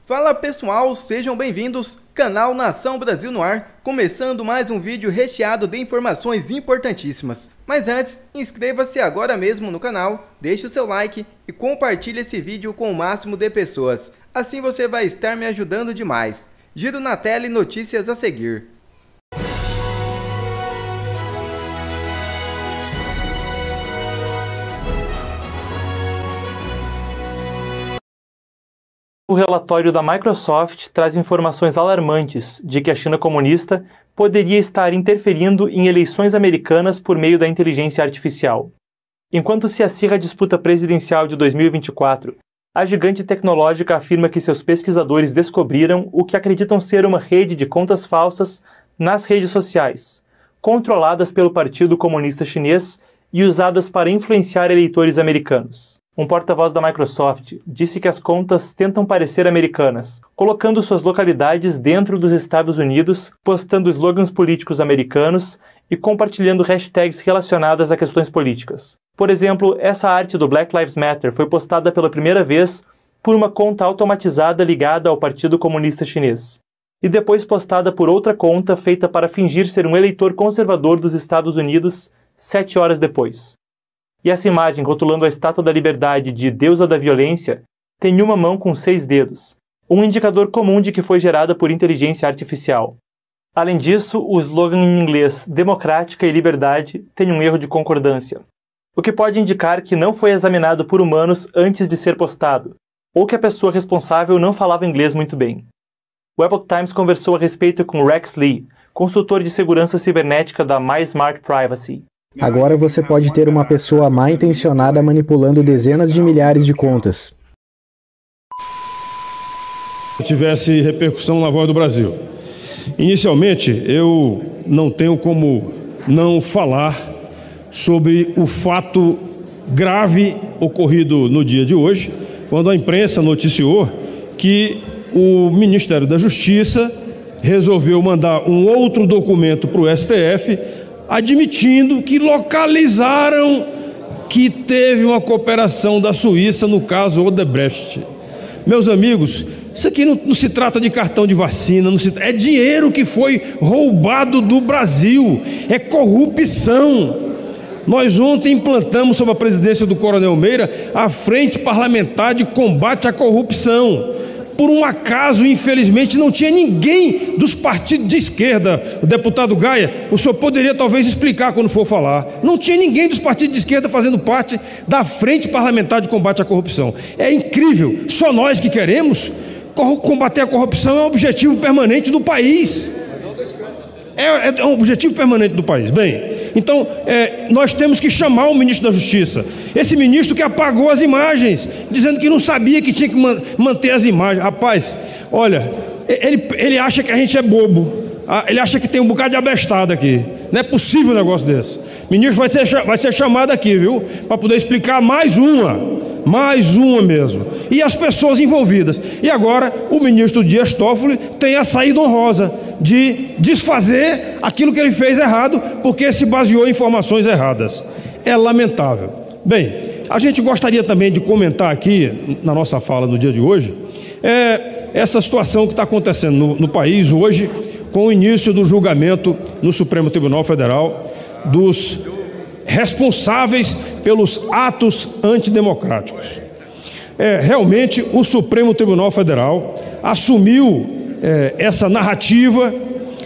Fala pessoal, sejam bem-vindos, canal Nação Brasil no ar, começando mais um vídeo recheado de informações importantíssimas. Mas antes, inscreva-se agora mesmo no canal, deixe o seu like e compartilhe esse vídeo com o máximo de pessoas. Assim você vai estar me ajudando demais. Giro na tela e notícias a seguir. O relatório da Microsoft traz informações alarmantes de que a China comunista poderia estar interferindo em eleições americanas por meio da inteligência artificial. Enquanto se acirra a disputa presidencial de 2024, a gigante tecnológica afirma que seus pesquisadores descobriram o que acreditam ser uma rede de contas falsas nas redes sociais, controladas pelo Partido Comunista Chinês e usadas para influenciar eleitores americanos. Um porta-voz da Microsoft disse que as contas tentam parecer americanas, colocando suas localidades dentro dos Estados Unidos, postando slogans políticos americanos e compartilhando hashtags relacionadas a questões políticas. Por exemplo, essa arte do Black Lives Matter foi postada pela primeira vez por uma conta automatizada ligada ao Partido Comunista Chinês, e depois postada por outra conta feita para fingir ser um eleitor conservador dos Estados Unidos 7 horas depois. E essa imagem, rotulando a Estátua da Liberdade de Deusa da Violência, tem uma mão com 6 dedos, um indicador comum de que foi gerada por inteligência artificial. Além disso, o slogan em inglês Democrática e Liberdade tem um erro de concordância, o que pode indicar que não foi examinado por humanos antes de ser postado, ou que a pessoa responsável não falava inglês muito bem. O Epoch Times conversou a respeito com Rex Lee, consultor de segurança cibernética da MySmart Privacy. Agora você pode ter uma pessoa mal intencionada manipulando dezenas de milhares de contas. Tivesse repercussão na Voz do Brasil. Inicialmente, eu não tenho como não falar sobre o fato grave ocorrido no dia de hoje, quando a imprensa noticiou que o Ministério da Justiça resolveu mandar um outro documento para o STF admitindo que localizaram que teve uma cooperação da Suíça no caso Odebrecht. Meus amigos, isso aqui não se trata de cartão de vacina, é dinheiro que foi roubado do Brasil, é corrupção. Nós ontem implantamos, sob a presidência do Coronel Meira, a Frente Parlamentar de Combate à Corrupção. Por um acaso, infelizmente, não tinha ninguém dos partidos de esquerda. O deputado Gaia, o senhor poderia talvez explicar quando for falar. Não tinha ninguém dos partidos de esquerda fazendo parte da Frente Parlamentar de Combate à Corrupção. É incrível, só nós que queremos. Combater a corrupção é um objetivo permanente do país. É um objetivo permanente do país. Bem, então nós temos que chamar o ministro da Justiça. Esse ministro que apagou as imagens, dizendo que não sabia que tinha que manter as imagens. Rapaz, olha, ele acha que a gente é bobo. Ele acha que tem um bocado de abestado aqui. Não é possível um negócio desse. O ministro vai ser chamado aqui, viu? Para poder explicar mais uma mesmo. E as pessoas envolvidas. E agora o ministro Dias Toffoli tem a saída honrosa de desfazer aquilo que ele fez errado, porque se baseou em informações erradas. É lamentável. Bem, a gente gostaria também de comentar aqui, na nossa fala do dia de hoje, essa situação que está acontecendo no país hoje, com o início do julgamento no Supremo Tribunal Federal dos responsáveis pelos atos antidemocráticos. Realmente o Supremo Tribunal Federal assumiu essa narrativa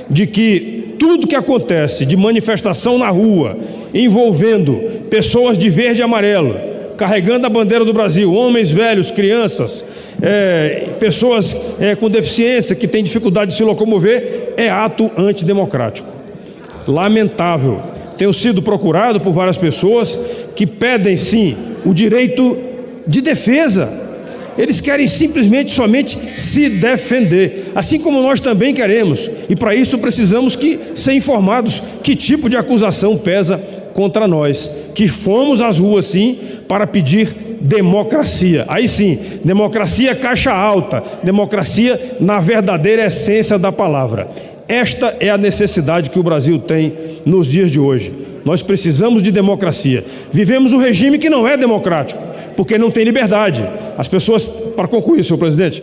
de que tudo que acontece de manifestação na rua envolvendo pessoas de verde e amarelo, carregando a bandeira do Brasil, homens, velhos, crianças, pessoas com deficiência que têm dificuldade de se locomover, é ato antidemocrático. Lamentável. Tenho sido procurado por várias pessoas que pedem, sim, o direito de defesa. Eles querem simplesmente, somente se defender, assim como nós também queremos. E para isso precisamos ser informados que tipo de acusação pesa contra nós, que fomos às ruas, sim, para pedir democracia. Aí sim, democracia caixa alta, democracia na verdadeira essência da palavra. Esta é a necessidade que o Brasil tem nos dias de hoje. Nós precisamos de democracia. Vivemos um regime que não é democrático, porque não tem liberdade. As pessoas, para concluir, senhor presidente,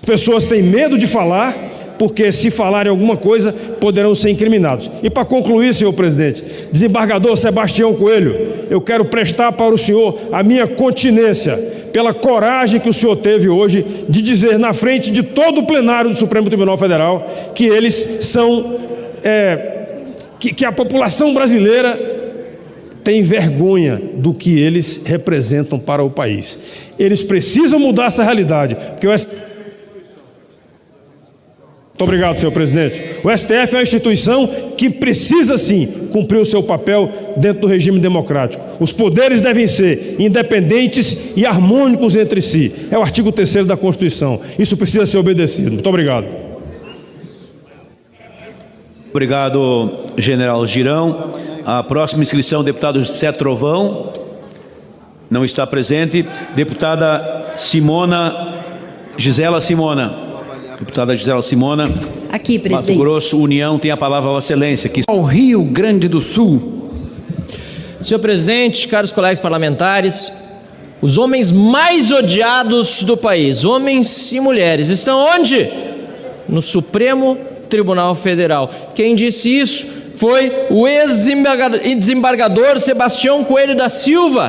pessoas têm medo de falar, porque se falarem alguma coisa, poderão ser incriminados. E para concluir, senhor presidente, desembargador Sebastião Coelho, eu quero prestar para o senhor a minha continência pela coragem que o senhor teve hoje de dizer na frente de todo o plenário do Supremo Tribunal Federal que eles são, que a população brasileira tem vergonha do que eles representam para o país. Eles precisam mudar essa realidade, porque o STF... Muito obrigado, senhor presidente. O STF é uma instituição que precisa, sim, cumprir o seu papel dentro do regime democrático. Os poderes devem ser independentes e harmônicos entre si. É o artigo 3º da Constituição. Isso precisa ser obedecido. Muito obrigado. Obrigado, general Girão. A próxima inscrição, deputado José Trovão. Não está presente. Deputada Gisela Simona. Deputada Gisela Simona. Aqui, presidente. Mato Grosso, União, tem a palavra, Vossa Excelência. Ao Rio Grande do Sul. Senhor presidente, caros colegas parlamentares, os homens mais odiados do país, homens e mulheres, estão onde? No Supremo Tribunal Federal. Quem disse isso foi o ex-desembargador Sebastião Coelho da Silva,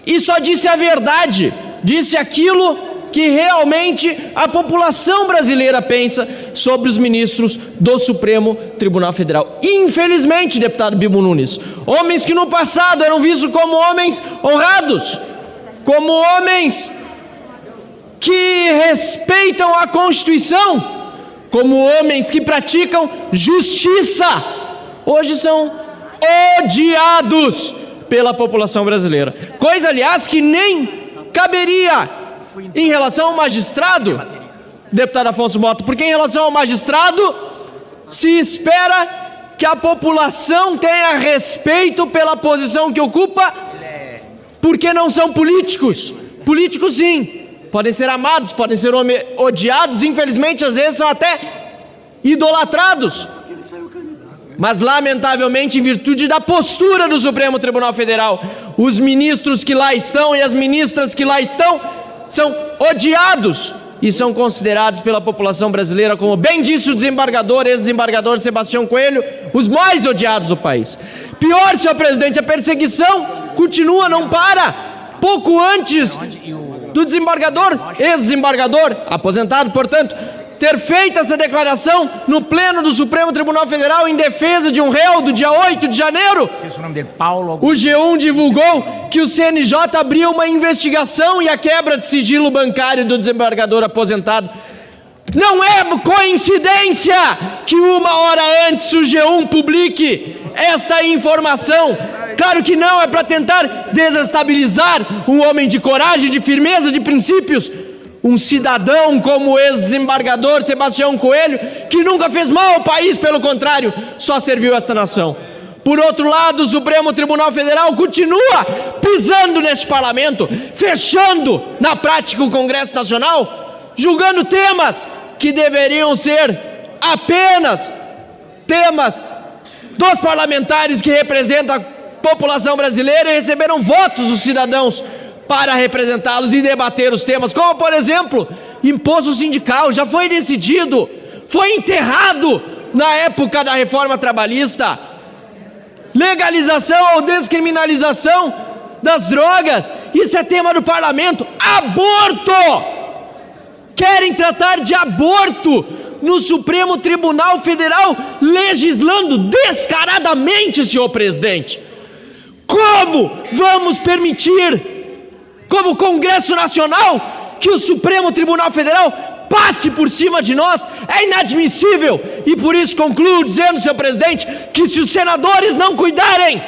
e só disse a verdade, disse aquilo que realmente a população brasileira pensa sobre os ministros do Supremo Tribunal Federal. Infelizmente, deputado Bibo Nunes, homens que no passado eram vistos como homens honrados, como homens que respeitam a Constituição, como homens que praticam justiça, hoje são odiados pela população brasileira. Coisa, aliás, que nem caberia em relação ao magistrado, deputado Afonso Mota, porque em relação ao magistrado se espera que a população tenha respeito pela posição que ocupa, porque não são políticos. Políticos, sim, podem ser amados, podem ser odiados, infelizmente às vezes são até idolatrados, mas lamentavelmente, em virtude da postura do Supremo Tribunal Federal, os ministros que lá estão e as ministras que lá estão são odiados e são considerados pela população brasileira, como bem disse o ex-desembargador Sebastião Coelho, os mais odiados do país. Pior, senhor presidente, a perseguição continua, não para. Pouco antes do ex-desembargador, aposentado, portanto, ter feito essa declaração no pleno do Supremo Tribunal Federal em defesa de um réu do dia 8 de janeiro, o G1 divulgou que o CNJ abriu uma investigação e a quebra de sigilo bancário do desembargador aposentado. Não é coincidência que uma hora antes o G1 publique esta informação. Claro que não, é para tentar desestabilizar um homem de coragem, de firmeza, de princípios, um cidadão como o ex-desembargador Sebastião Coelho, que nunca fez mal ao país, pelo contrário, só serviu esta nação. Por outro lado, o Supremo Tribunal Federal continua pisando neste parlamento, fechando na prática o Congresso Nacional, julgando temas que deveriam ser apenas temas dos parlamentares que representam a população brasileira e receberam votos dos cidadãos para representá-los e debater os temas, como, por exemplo, imposto sindical. Já foi decidido, foi enterrado na época da reforma trabalhista. Legalização ou descriminalização das drogas, isso é tema do parlamento. Aborto! Querem tratar de aborto no Supremo Tribunal Federal, legislando descaradamente, senhor presidente. Como vamos permitir, como Congresso Nacional, que o Supremo Tribunal Federal passe por cima de nós? É inadmissível. E por isso concluo dizendo, senhor presidente, que se os senadores não cuidarem,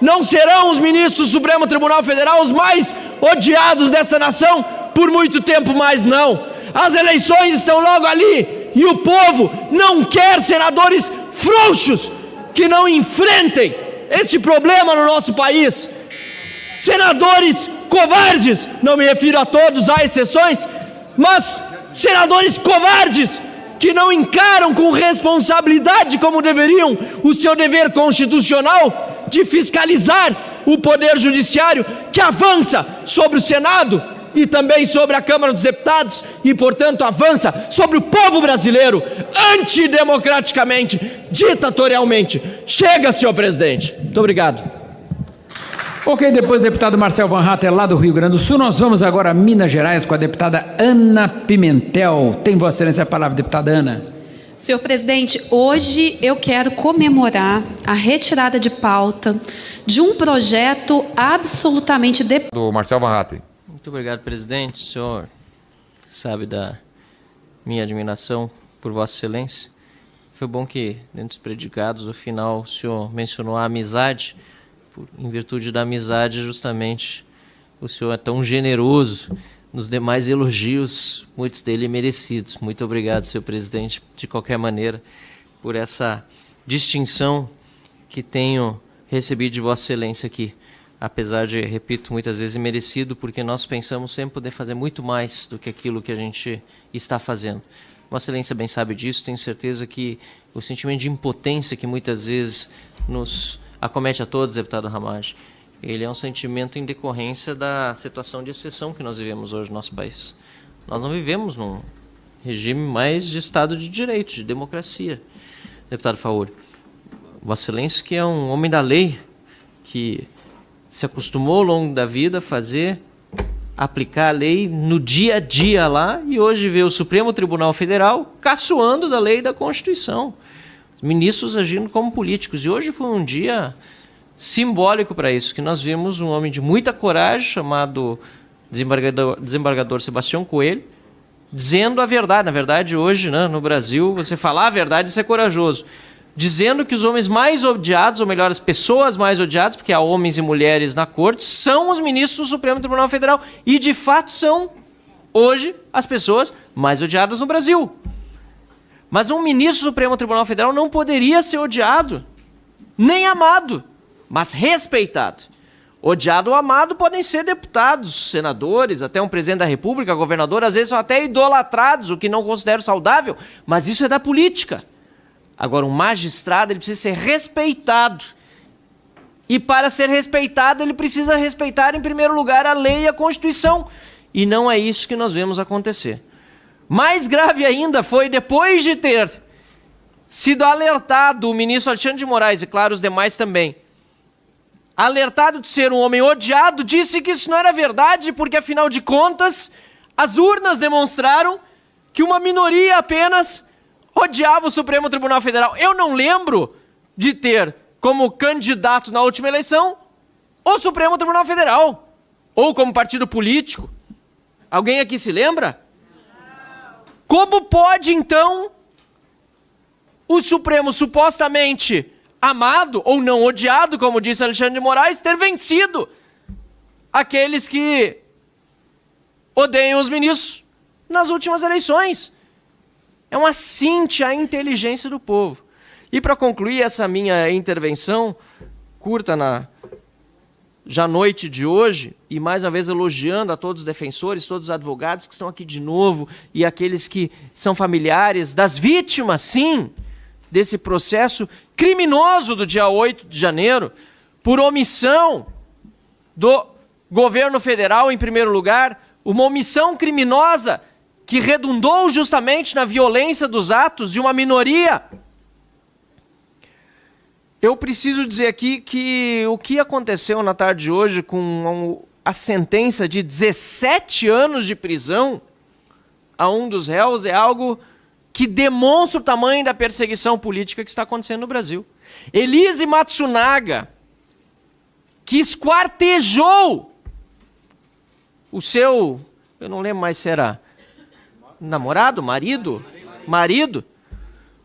não serão os ministros do Supremo Tribunal Federal os mais odiados dessa nação por muito tempo mais, não. As eleições estão logo ali e o povo não quer senadores frouxos que não enfrentem este problema no nosso país. Senadores covardes, não me refiro a todos, há exceções, mas senadores covardes que não encaram com responsabilidade, como deveriam, o seu dever constitucional de fiscalizar o poder judiciário que avança sobre o Senado e também sobre a Câmara dos Deputados e, portanto, avança sobre o povo brasileiro antidemocraticamente, ditatorialmente. Chega, senhor presidente. Muito obrigado. Ok, depois do deputado Marcel Van Hatten, lá do Rio Grande do Sul, nós vamos agora a Minas Gerais com a deputada Ana Pimentel. Tem Vossa Excelência a palavra, deputada Ana. Senhor presidente, hoje eu quero comemorar a retirada de pauta de um projeto absolutamente... Do Marcel Van Hatten. Muito obrigado, presidente. O senhor sabe da minha admiração por Vossa Excelência. Foi bom que, dentro dos predicados, no final, o senhor mencionou a amizade. Em virtude da amizade, justamente, o senhor é tão generoso nos demais elogios, muitos dele merecidos. Muito obrigado, senhor presidente, de qualquer maneira, por essa distinção que tenho recebido de Vossa Excelência aqui. Apesar de, repito, muitas vezes merecido, porque nós pensamos sempre poder fazer muito mais do que aquilo que a gente está fazendo. Vossa Excelência bem sabe disso, tenho certeza que o sentimento de impotência que muitas vezes nos acomete a todos, deputado Ramage, ele é um sentimento em decorrência da situação de exceção que nós vivemos hoje no nosso país. Nós não vivemos num regime mais de Estado de Direito, de democracia. Deputado Fauri, Vossa Excelência que é um homem da lei, que se acostumou ao longo da vida a aplicar a lei no dia a dia lá, e hoje vê o Supremo Tribunal Federal caçoando da lei e da Constituição. Ministros agindo como políticos. E hoje foi um dia simbólico para isso, que nós vimos um homem de muita coragem, chamado desembargador Sebastião Coelho, dizendo a verdade. Na verdade, hoje, né, no Brasil, você falar a verdade, isso é corajoso. Dizendo que os homens mais odiados, ou melhor, as pessoas mais odiadas, porque há homens e mulheres na corte, são os ministros do Supremo Tribunal Federal. E, de fato, são, hoje, as pessoas mais odiadas no Brasil. Mas um ministro do Supremo Tribunal Federal não poderia ser odiado, nem amado, mas respeitado. Odiado ou amado podem ser deputados, senadores, até um presidente da República, governador, às vezes são até idolatrados, o que não considero saudável, mas isso é da política. Agora, um magistrado ele precisa ser respeitado. E para ser respeitado, ele precisa respeitar, em primeiro lugar, a lei e a Constituição. E não é isso que nós vemos acontecer. Mais grave ainda foi depois de ter sido alertado o ministro Alexandre de Moraes, e claro, os demais também, alertado de ser um homem odiado, disse que isso não era verdade, porque afinal de contas, as urnas demonstraram que uma minoria apenas odiava o Supremo Tribunal Federal. Eu não lembro de ter como candidato na última eleição o Supremo Tribunal Federal, ou como partido político. Alguém aqui se lembra? Como pode, então, o Supremo supostamente amado ou não odiado, como disse Alexandre de Moraes, ter vencido aqueles que odeiam os ministros nas últimas eleições? É um assinte à inteligência do povo. E para concluir essa minha intervenção curta na já noite de hoje, e mais uma vez elogiando a todos os defensores, todos os advogados que estão aqui de novo, e aqueles que são familiares das vítimas, sim, desse processo criminoso do dia 8 de janeiro, por omissão do governo federal, em primeiro lugar, uma omissão criminosa que redundou justamente na violência dos atos de uma minoria. Eu preciso dizer aqui que o que aconteceu na tarde de hoje com a sentença de 17 anos de prisão a um dos réus é algo que demonstra o tamanho da perseguição política que está acontecendo no Brasil. Elise Matsunaga, que esquartejou o seu, eu não lembro mais se era namorado, marido,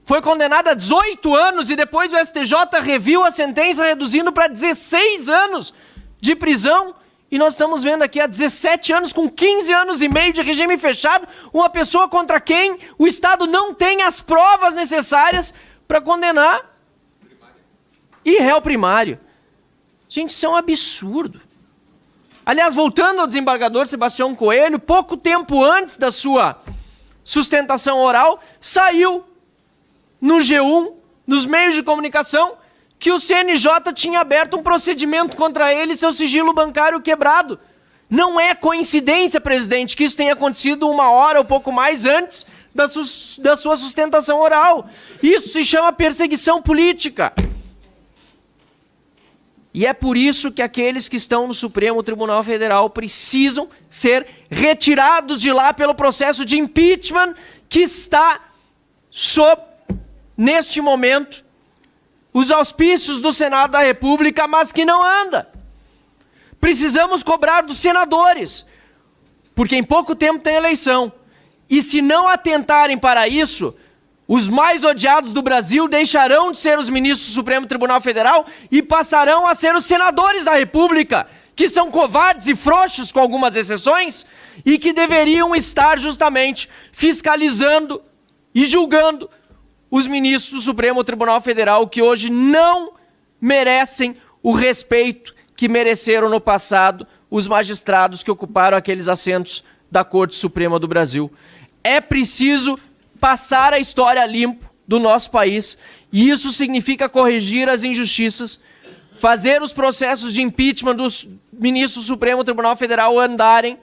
foi condenada a 18 anos e depois o STJ reviu a sentença reduzindo para 16 anos de prisão. E nós estamos vendo aqui há 17 anos, com 15 anos e meio de regime fechado, uma pessoa contra quem o Estado não tem as provas necessárias para condenar. E réu primário. Gente, isso é um absurdo. Aliás, voltando ao desembargador Sebastião Coelho, pouco tempo antes da sua sustentação oral, saiu no G1, nos meios de comunicação, que o CNJ tinha aberto um procedimento contra ele e seu sigilo bancário quebrado. Não é coincidência, presidente, que isso tenha acontecido 1 hora ou pouco mais antes da sua sustentação oral. Isso se chama perseguição política. E é por isso que aqueles que estão no Supremo Tribunal Federal precisam ser retirados de lá pelo processo de impeachment que está sob, neste momento, os auspícios do Senado da República, mas que não anda. Precisamos cobrar dos senadores, porque em pouco tempo tem eleição. E se não atentarem para isso, os mais odiados do Brasil deixarão de ser os ministros do Supremo Tribunal Federal e passarão a ser os senadores da República, que são covardes e frouxos, com algumas exceções, e que deveriam estar justamente fiscalizando e julgando os ministros do Supremo Tribunal Federal, que hoje não merecem o respeito que mereceram no passado os magistrados que ocuparam aqueles assentos da Corte Suprema do Brasil. É preciso passar a história limpo do nosso país, e isso significa corrigir as injustiças, fazer os processos de impeachment dos ministros do Supremo Tribunal Federal andarem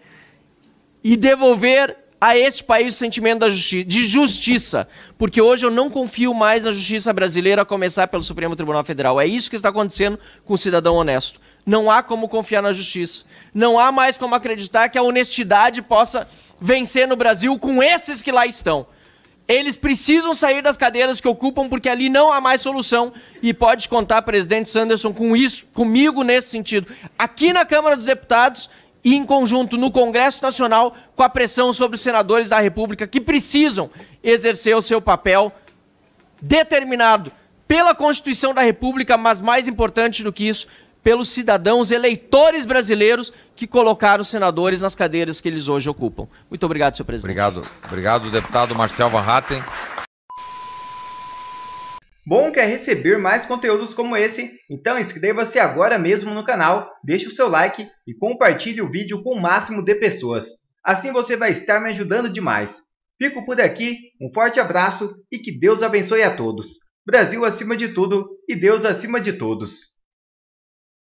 e devolver a este país o sentimento de justiça, porque hoje eu não confio mais na justiça brasileira, a começar pelo Supremo Tribunal Federal. É isso que está acontecendo com o cidadão honesto. Não há como confiar na justiça. Não há mais como acreditar que a honestidade possa vencer no Brasil com esses que lá estão. Eles precisam sair das cadeiras que ocupam, porque ali não há mais solução. E pode contar, presidente Sanderson, com isso, comigo nesse sentido. Aqui na Câmara dos Deputados e em conjunto no Congresso Nacional, com a pressão sobre os senadores da República que precisam exercer o seu papel determinado pela Constituição da República, mas mais importante do que isso, pelos cidadãos eleitores brasileiros que colocaram os senadores nas cadeiras que eles hoje ocupam. Muito obrigado, senhor presidente. Obrigado, deputado Marcel Van Hatten. Bom, quer receber mais conteúdos como esse? Então inscreva-se agora mesmo no canal, deixe o seu like e compartilhe o vídeo com o máximo de pessoas. Assim você vai estar me ajudando demais. Fico por aqui, um forte abraço e que Deus abençoe a todos. Brasil acima de tudo e Deus acima de todos.